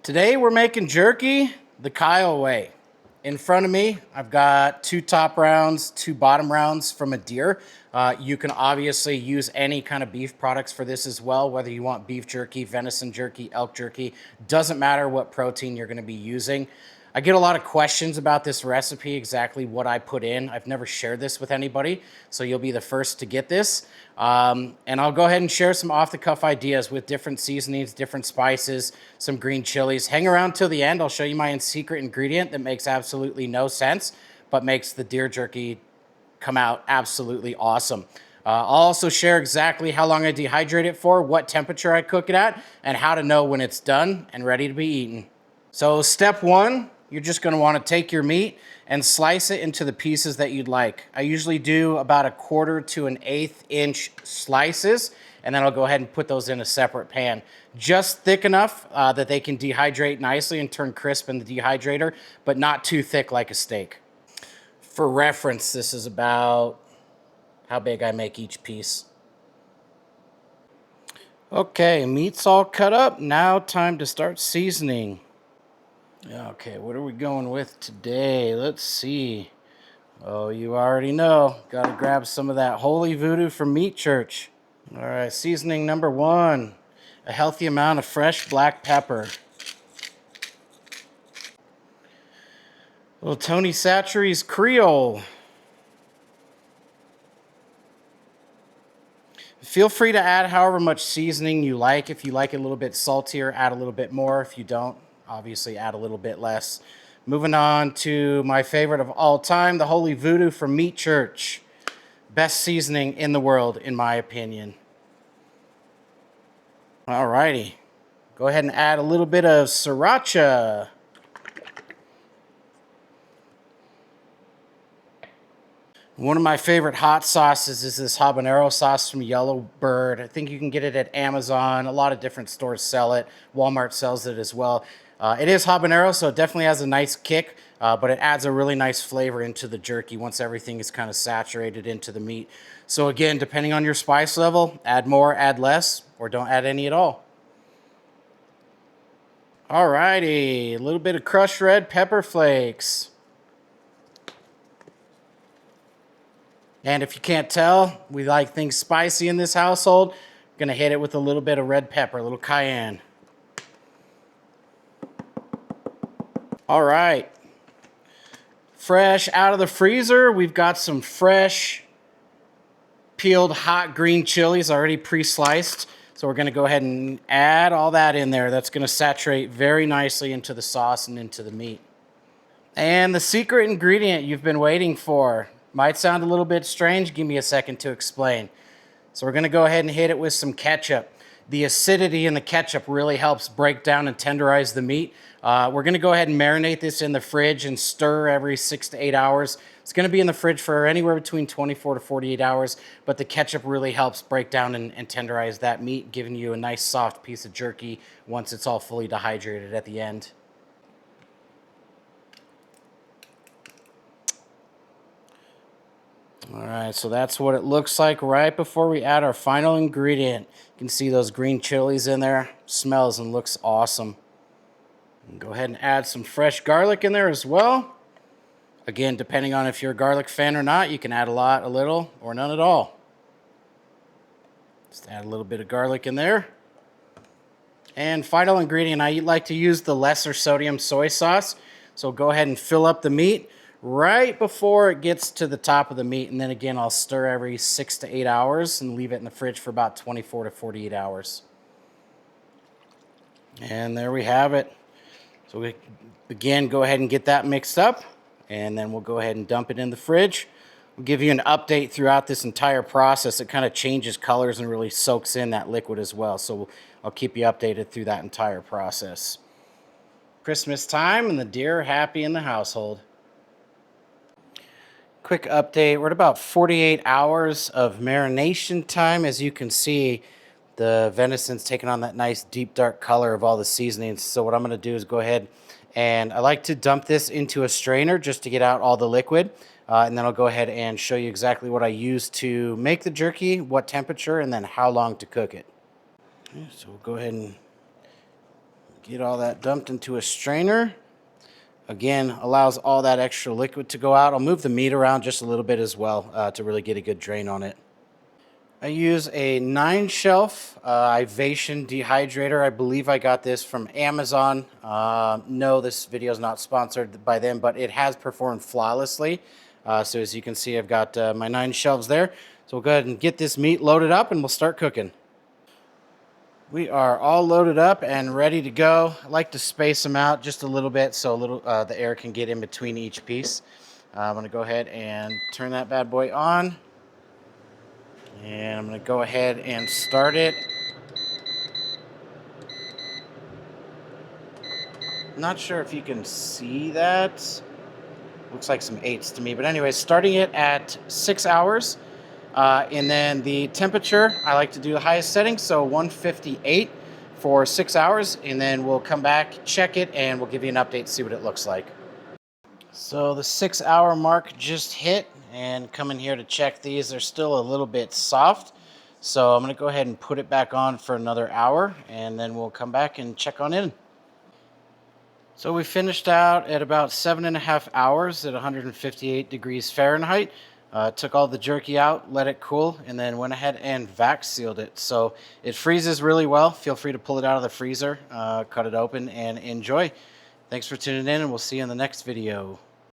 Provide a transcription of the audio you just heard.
Today we're making jerky the Kyle way. In front of me, I've got 2 top rounds, 2 bottom rounds from a deer. You can obviously use any kind of beef products for this as well, whether you want beef jerky, venison jerky, elk jerky, doesn't matter what protein you're gonna be using. I get a lot of questions about this recipe, exactly what I put in. I've never shared this with anybody, so you'll be the first to get this. And I'll go ahead and share some off-the-cuff ideas with different seasonings, different spices, some green chilies. Hang around till the end. I'll show you my secret ingredient that makes absolutely no sense, but makes the deer jerky come out absolutely awesome. I'll also share exactly how long I dehydrate it for, what temperature I cook it at, and how to know when it's done and ready to be eaten. So step 1, you're just going to want to take your meat and slice it into the pieces that you'd like. I usually do about 1/4 to 1/8 inch slices, and then I'll go ahead and put those in a separate pan. Just thick enough that they can dehydrate nicely and turn crisp in the dehydrator, but not too thick like a steak. For reference, this is about how big I make each piece. Okay, meat's all cut up. Now time to start seasoning. Okay, what are we going with today? Let's see. Oh, you already know. Got to grab some of that Holy Voodoo from Meat Church. All right, seasoning number 1. A healthy amount of fresh black pepper. A little Tony Chachere's Creole. Feel free to add however much seasoning you like. If you like it a little bit saltier, add a little bit more. If you don't, obviously add a little bit less. Moving on to my favorite of all time, the Holy Voodoo from Meat Church. Best seasoning in the world, in my opinion. Alrighty. Go ahead and add a little bit of sriracha. One of my favorite hot sauces is this habanero sauce from Yellowbird. I think you can get it at Amazon. A lot of different stores sell it. Walmart sells it as well. It is habanero, so it definitely has a nice kick, but it adds a really nice flavor into the jerky once everything is kind of saturated into the meat. So again, depending on your spice level, add more, add less, or don't add any at all. Alrighty, a little bit of crushed red pepper flakes. And if you can't tell, we like things spicy in this household. Gonna hit it with a little bit of red pepper, a little cayenne. All right. Fresh out of the freezer, we've got some fresh peeled hot green chilies already pre-sliced. So we're gonna go ahead and add all that in there. That's gonna saturate very nicely into the sauce and into the meat. And the secret ingredient you've been waiting for. Might sound a little bit strange. Give me a second to explain. So we're going to go ahead and hit it with some ketchup. The acidity in the ketchup really helps break down and tenderize the meat. We're going to go ahead and marinate this in the fridge and stir every 6 to 8 hours. It's going to be in the fridge for anywhere between 24 to 48 hours, but the ketchup really helps break down and tenderize that meat, giving you a nice soft piece of jerky once it's all fully dehydrated at the end. All right, so that's what it looks like right before we add our final ingredient. You can see those green chilies in there. Smells and looks awesome. And go ahead and add some fresh garlic in there as well. Again, depending on if you're a garlic fan or not, you can add a lot, a little, or none at all. Just add a little bit of garlic in there. And final ingredient, I like to use the lesser sodium soy sauce. So go ahead and fill up the meat right before it gets to the top of the meat, and then again I'll stir every 6 to 8 hours and leave it in the fridge for about 24 to 48 hours. And there we have it. So we again go ahead and get that mixed up, and then we'll go ahead and dump it in the fridge. We'll give you an update throughout this entire process. It kind of changes colors and really soaks in that liquid as well, so I'll keep you updated through that entire process. Christmas time and the deer are happy in the household. Quick update, we're at about 48 hours of marination time. As you can see, the venison's taking on that nice deep dark color of all the seasonings. So what I'm going to do is go ahead and I like to dump this into a strainer just to get out all the liquid. And then I'll go ahead and show you exactly what I use to make the jerky, what temperature, and then how long to cook it. Okay, so we'll go ahead and Get all that dumped into a strainer. Again, allows all that extra liquid to go out. I'll move the meat around just a little bit as well to really get a good drain on it. I use a 9-shelf Ivation dehydrator. I believe I got this from Amazon. No, this video is not sponsored by them, but it has performed flawlessly. So as you can see, I've got my 9 shelves there. So we'll go ahead and get this meat loaded up and we'll start cooking. We are all loaded up and ready to go. I like to space them out just a little bit so the air can get in between each piece. I'm going to go ahead and turn that bad boy on. And I'm going to go ahead and start it. Not sure if you can see that. Looks like some 8s to me. But anyways, starting it at 6 hours. And then the temperature, I like to do the highest setting, so 158 for 6 hours. And then we'll come back, check it, and we'll give you an update, see what it looks like. So the 6-hour mark just hit, and coming here to check these, they're still a little bit soft. So I'm going to go ahead and put it back on for another hour, and then we'll come back and check on in. So we finished out at about 7.5 hours at 158 degrees Fahrenheit. Took all the jerky out, let it cool, and then went ahead and vac sealed it. So it freezes really well. Feel free to pull it out of the freezer, cut it open, and enjoy. Thanks for tuning in, and we'll see you in the next video.